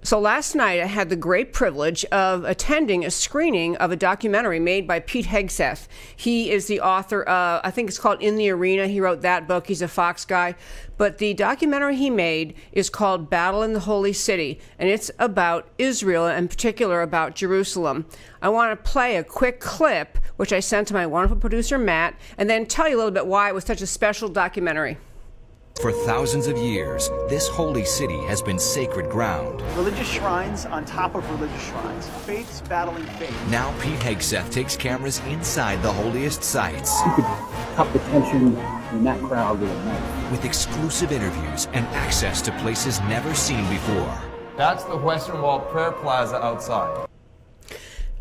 So last night I had the great privilege of attending a screening of a documentary made by Pete Hegseth. He is the author of, I think it's called In the Arena. He wrote that book. He's a Fox guy. But the documentary he made is called Battle in the Holy City, and it's about Israel, in particular about Jerusalem. I want to play a quick clip, which I sent to my wonderful producer, Matt, and then tell you a little bit why it was such a special documentary. For thousands of years, this holy city has been sacred ground. Religious shrines on top of religious shrines. Faiths battling faith. Now Pete Hegseth takes cameras inside the holiest sites. You could cut the tension in that crowd with a knife. With exclusive interviews and access to places never seen before. That's the Western Wall Prayer Plaza outside.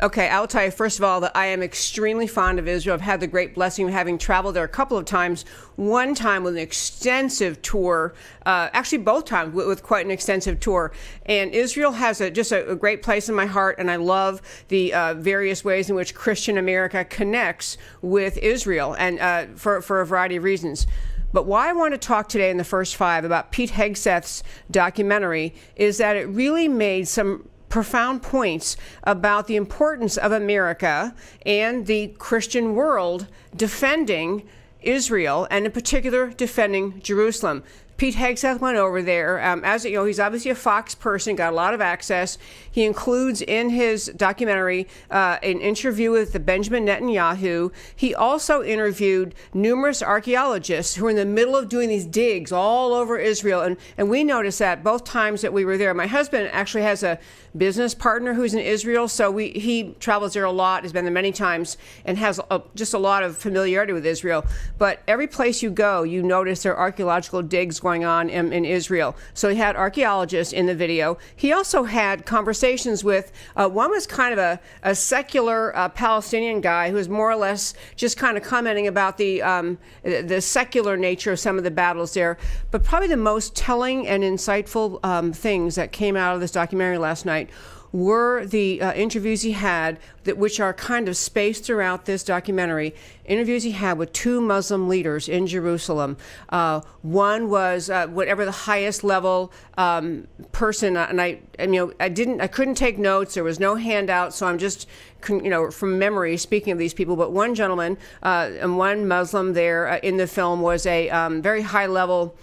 Okay, I'll tell you, first of all, that I am extremely fond of Israel. I've had the great blessing of having traveled there a couple of times. One time with an extensive tour, actually both times with quite an extensive tour. And Israel has just a great place in my heart, and I love the various ways in which Christian America connects with Israel, and for a variety of reasons. But why I want to talk today in the first five about Pete Hegseth's documentary is that it really made some profound points about the importance of America and the Christian world defending Israel, and in particular defending Jerusalem. Pete Hegseth went over there. As you know, he's obviously a Fox person, got a lot of access. He includes in his documentary an interview with the Benjamin Netanyahu. He also interviewed numerous archaeologists who are in the middle of doing these digs all over Israel. And we noticed that both times that we were there. My husband actually has a business partner who's in Israel, so he travels there a lot, has been there many times, and has just a lot of familiarity with Israel. But every place you go, you notice there are archaeological digs going on in Israel. So he had archaeologists in the video. He also had conversations with, one was kind of a secular Palestinian guy who was more or less just kind of commenting about the secular nature of some of the battles there. But probably the most telling and insightful things that came out of this documentary last night were the interviews he had, which are kind of spaced throughout this documentary. Interviews he had with two Muslim leaders in Jerusalem. One was whatever the highest level person, and I couldn't take notes. There was no handout, so I'm just from memory speaking of these people. But one gentleman and one Muslim there in the film was a very high level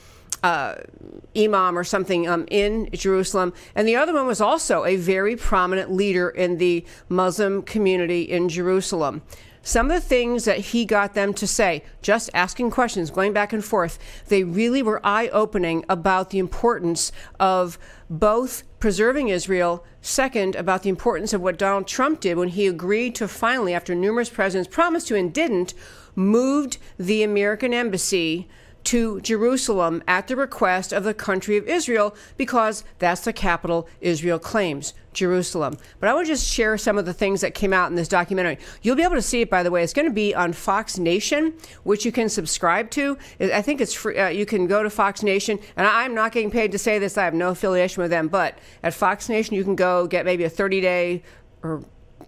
imam or something in Jerusalem, and the other one was also a very prominent leader in the Muslim community in Jerusalem. Some of the things that he got them to say, just asking questions, going back and forth, they really were eye-opening about the importance of both preserving Israel, second, about the importance of what Donald Trump did when he agreed to finally, after numerous presidents promised to and didn't, moved the American embassy to Jerusalem at the request of the country of Israel, because that's the capital Israel claims, Jerusalem. But I want to just share some of the things that came out in this documentary. You'll be able to see it, by the way. It's going to be on Fox Nation, which you can subscribe to. I think it's free. You can go to Fox Nation, and I'm not getting paid to say this. I have no affiliation with them. But at Fox Nation, you can go get maybe a 30-day or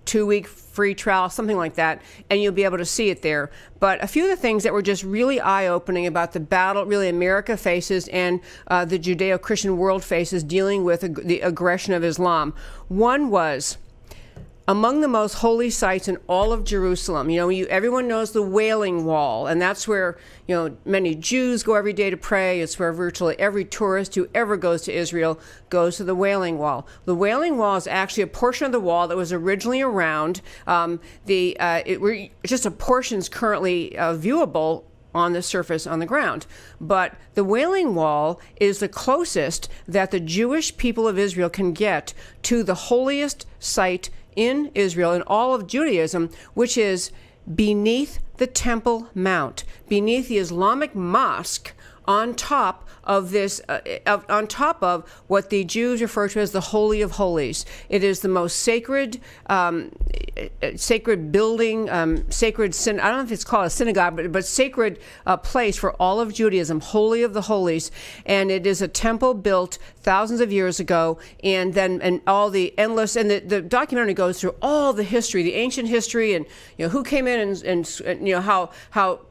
2-week free trial, something like that, and you'll be able to see it there. But a few of the things that were just really eye-opening about the battle really America faces and the Judeo-Christian world faces dealing with the aggression of Islam. One was, among the most holy sites in all of Jerusalem, everyone knows the Wailing Wall, and that's where many Jews go every day to pray. It's where virtually every tourist who ever goes to Israel goes to the Wailing Wall. The Wailing Wall is actually a portion of the wall that was originally around. Just a portion's currently viewable on the surface, on the ground. But the Wailing Wall is the closest that the Jewish people of Israel can get to the holiest site in Israel, in all of Judaism, which is beneath the Temple Mount, beneath the Islamic mosque, on top of this, on top of what the Jews refer to as the Holy of Holies. It is the most sacred, sacred building, I don't know if it's called a synagogue, but sacred place for all of Judaism, Holy of the Holies. And it is a temple built thousands of years ago, and all the endless, and the documentary goes through all the history, the ancient history, and who came in and how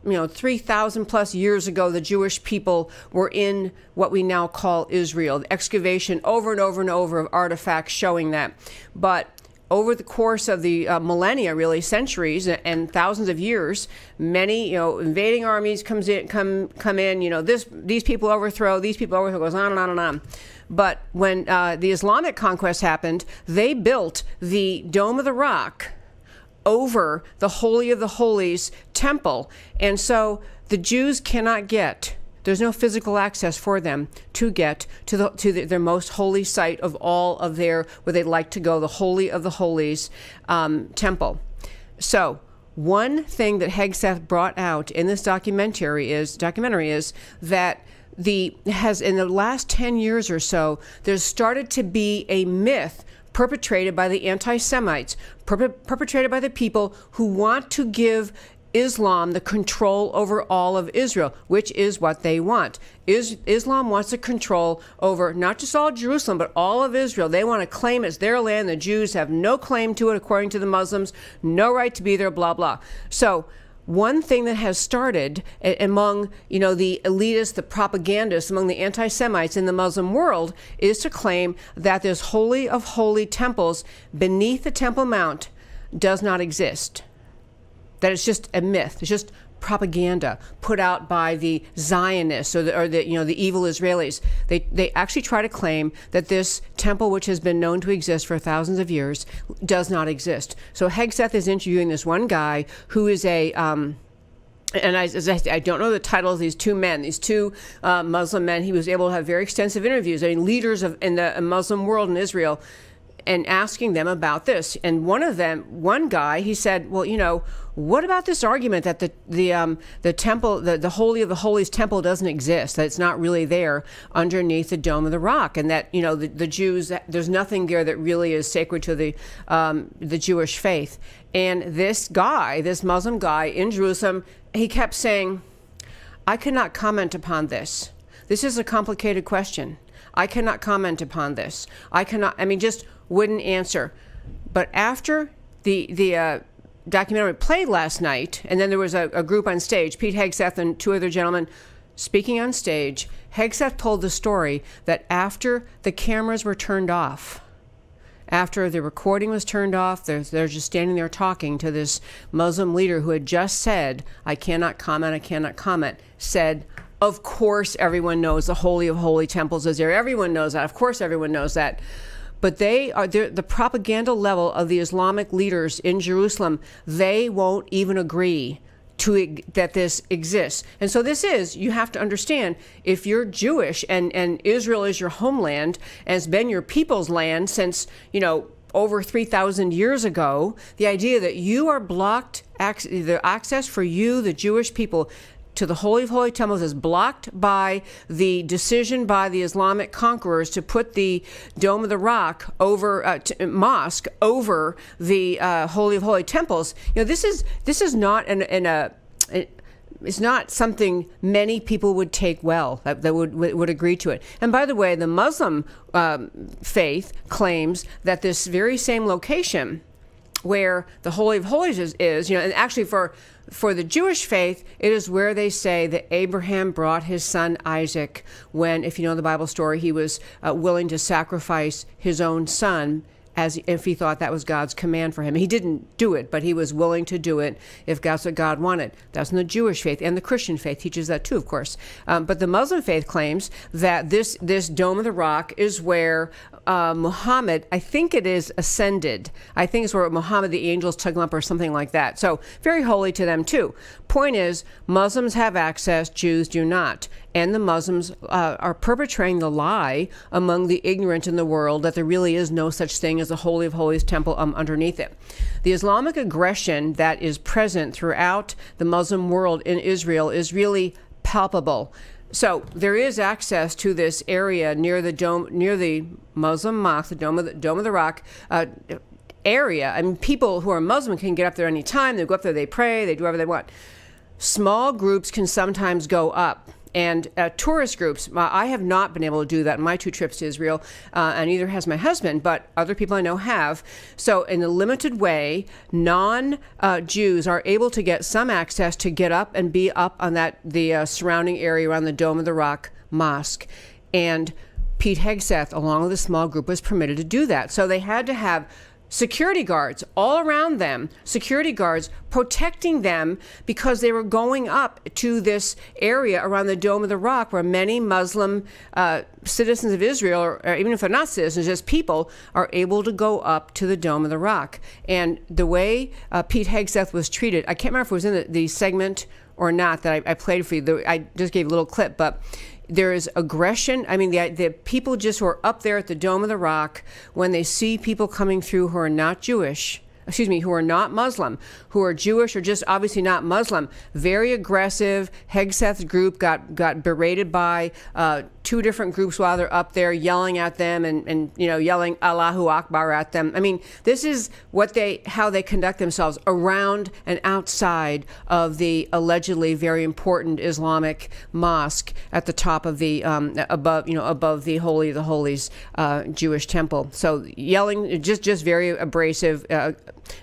3,000 plus years ago the Jewish people people were in what we now call Israel. The excavation over and over and over of artifacts showing that. But over the course of the millennia, really centuries and thousands of years, many invading armies come in. These people overthrow, goes on and on and on. But when the Islamic conquest happened, they built the Dome of the Rock over the Holy of the Holies temple, and so the Jews cannot get. There's no physical access for them to get to their most holy site of all of where they'd like to go, the Holy of the Holies temple. So one thing that Hegseth brought out in this documentary is that in the last 10 years or so, there's started to be a myth perpetrated by the anti-Semites, perpetrated by the people who want to give Islam the control over all of Israel, which is what they want. Islam wants to control over not just all Jerusalem, but all of Israel. They want to claim it's their land. The Jews have no claim to it, according to the Muslims, no right to be there, blah, blah. So one thing that has started among, the elitists, the propagandists, among the anti-Semites in the Muslim world is to claim that this holy of holy temples beneath the Temple Mount does not exist. That it's just a myth. It's just propaganda put out by the Zionists or the evil Israelis. They actually try to claim that this temple, which has been known to exist for thousands of years, does not exist. So Hegseth is interviewing this one guy who is I don't know the title of these two men, these two Muslim men. He was able to have very extensive interviews. Leaders in the Muslim world in Israel, and asking them about this. And one guy, he said, well, what about this argument that the temple, the Holy of the Holies temple doesn't exist, that it's not really there underneath the Dome of the Rock, and that, the Jews, there's nothing there that really is sacred to the Jewish faith. And this Muslim guy in Jerusalem, he kept saying, I cannot comment upon this. This is a complicated question. I cannot comment upon this. Just wouldn't answer. But after the documentary played last night, and then there was a group on stage, Pete Hegseth and two other gentlemen speaking on stage, Hegseth told the story that after the cameras were turned off, after the recording was turned off, they're just standing there talking to this Muslim leader who had just said, I cannot comment, said, of course everyone knows the Holy of Holy Temples is there. Everyone knows that. Of course everyone knows that. But the propaganda level of the Islamic leaders in Jerusalem, they won't even agree that this exists. And so you have to understand, if you're Jewish and Israel is your homeland and it's been your people's land since, over 3,000 years ago, the idea that you are blocked, the access for you, the Jewish people, to the Holy of Holy Temples is blocked by the decision by the Islamic conquerors to put the Dome of the Rock over mosque over the Holy of Holy Temples. This is not it's not something many people would take well, that would agree to it. And by the way, the Muslim faith claims that this very same location where the Holy of Holies is, and actually for the Jewish faith, it is where they say that Abraham brought his son Isaac when, if you know the Bible story, he was willing to sacrifice his own son as if he thought that was God's command for him. He didn't do it, but he was willing to do it if that's what God wanted. That's in the Jewish faith, and the Christian faith teaches that too, of course. But the Muslim faith claims that this Dome of the Rock is where Muhammad, I think it is, ascended. I think it's where Muhammad, the angels took him up or something like that. So very holy to them too. Point is, Muslims have access, Jews do not. And the Muslims are perpetrating the lie among the ignorant in the world that there really is no such thing as the Holy of Holies temple underneath it. The Islamic aggression that is present throughout the Muslim world in Israel is really palpable. So there is access to this area near the dome, near the Muslim mosque, the Dome of the Rock area. I mean, people who are Muslim can get up there anytime. They go up there, they pray, they do whatever they want. Small groups can sometimes go up And tourist groups, I have not been able to do that in my 2 trips to Israel, and neither has my husband, but other people I know have. So in a limited way, non-Jews are able to get some access to get up and be up on the surrounding area around the Dome of the Rock Mosque. And Pete Hegseth, along with a small group, was permitted to do that. So they had to have security guards all around them, security guards protecting them, because they were going up to this area around the Dome of the Rock where many Muslim citizens of Israel, or even if they're not citizens, just people, are able to go up to the Dome of the Rock. And the way Pete Hegseth was treated, I can't remember if it was in the segment or not that I played for you. I just gave a little clip, but there is aggression. I mean, the people just who are up there at the Dome of the Rock, when they see people coming through who are not Jewish, who are not Muslim, who are Jewish or just obviously not Muslim, very aggressive. Hegseth's group got berated by 2 different groups while they're up there, yelling at them and yelling Allahu Akbar at them. I mean, this is how they conduct themselves around and outside of the allegedly very important Islamic mosque at the top of the above the Holy of the Holies Jewish temple. So yelling, just very abrasive.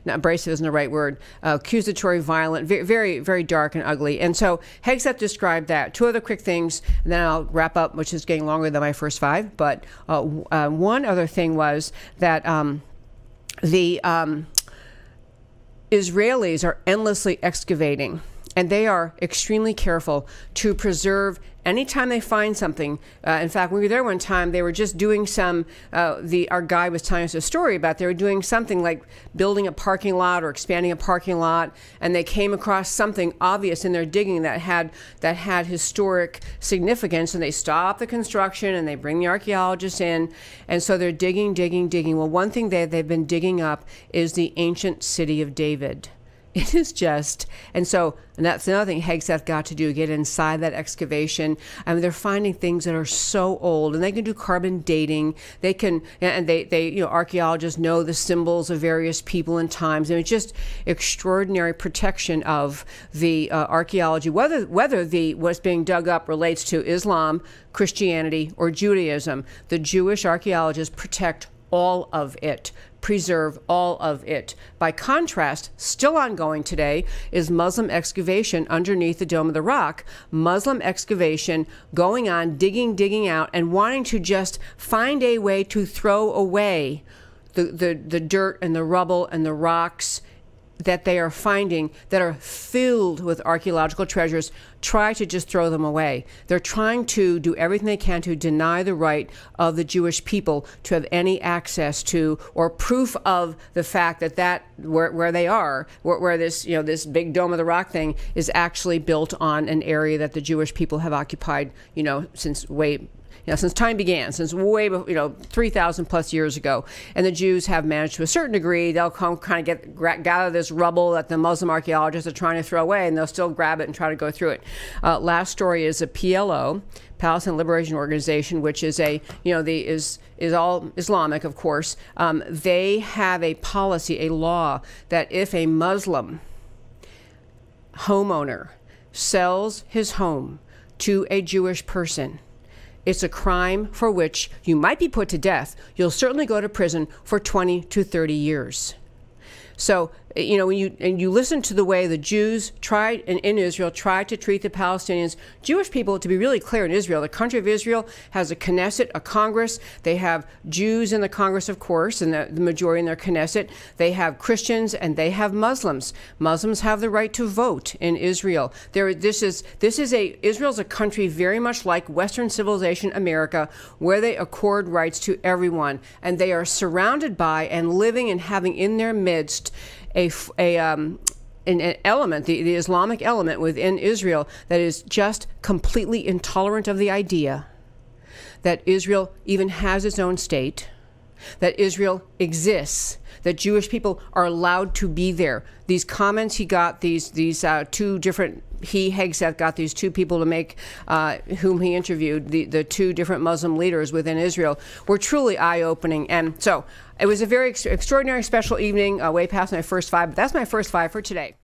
Not abrasive isn't the right word. Accusatory, violent, very, very dark and ugly. And so Hegseth described that. 2 other quick things, and then I'll wrap up, which is getting longer than my first 5. But one other thing was that the Israelis are endlessly excavating, and they are extremely careful to preserve anytime they find something. In fact, when we were there one time, they were just doing some, our guide was telling us a story about they were doing something like building a parking lot or expanding a parking lot, and they came across something obvious in their digging that had historic significance, and they stop the construction and they bring the archaeologists in, and so they're digging. Well, one thing they've been digging up is the ancient city of David. It is just, and that's another thing Hegseth got to do, get inside that excavation. I mean, they're finding things that are so old, and they can do carbon dating. They can, and they archaeologists know the symbols of various people and times. And it's just extraordinary protection of the archaeology, whether what's being dug up relates to Islam, Christianity, or Judaism. The Jewish archaeologists protect all of it, preserve all of it. By contrast, still ongoing today is Muslim excavation underneath the Dome of the Rock. Muslim excavation going on, digging out, and wanting to just find a way to throw away the dirt and the rubble and the rocks that they are finding that are filled with archaeological treasures. Try to just throw them away. They're trying to do everything they can to deny the right of the Jewish people to have any access to or proof of the fact that where they are, where this this big Dome of the Rock thing is actually built on an area that the Jewish people have occupied since time began, since way 3,000 plus years ago. And the Jews have managed to a certain degree. They'll kind of gather this rubble that the Muslim archaeologists are trying to throw away, and they'll still grab it and try to go through it. Last story is a PLO, Palestine Liberation Organization, which is is all Islamic, of course. They have a policy, a law, that if a Muslim homeowner sells his home to a Jewish person, it's a crime for which you might be put to death. You'll certainly go to prison for 20 to 30 years. So, when you listen to the way the Jews in Israel tried to treat the Palestinians, Jewish people, to be really clear, in Israel, the country of Israel has a Knesset, a Congress. They have Jews in the Congress, of course, and the majority in their Knesset. They have Christians and they have Muslims. Muslims have the right to vote in Israel. Israel's a country very much like Western civilization, America, where they accord rights to everyone, and they are surrounded by and living and having in their midst an element, the Islamic element within Israel that is just completely intolerant of the idea that Israel even has its own state, that Israel exists, that Jewish people are allowed to be there. These comments he got, Hegseth got these 2 people to make, whom he interviewed, the 2 different Muslim leaders within Israel, were truly eye-opening. And so it was a very extraordinary, special evening, way past my first 5, but that's my first 5 for today.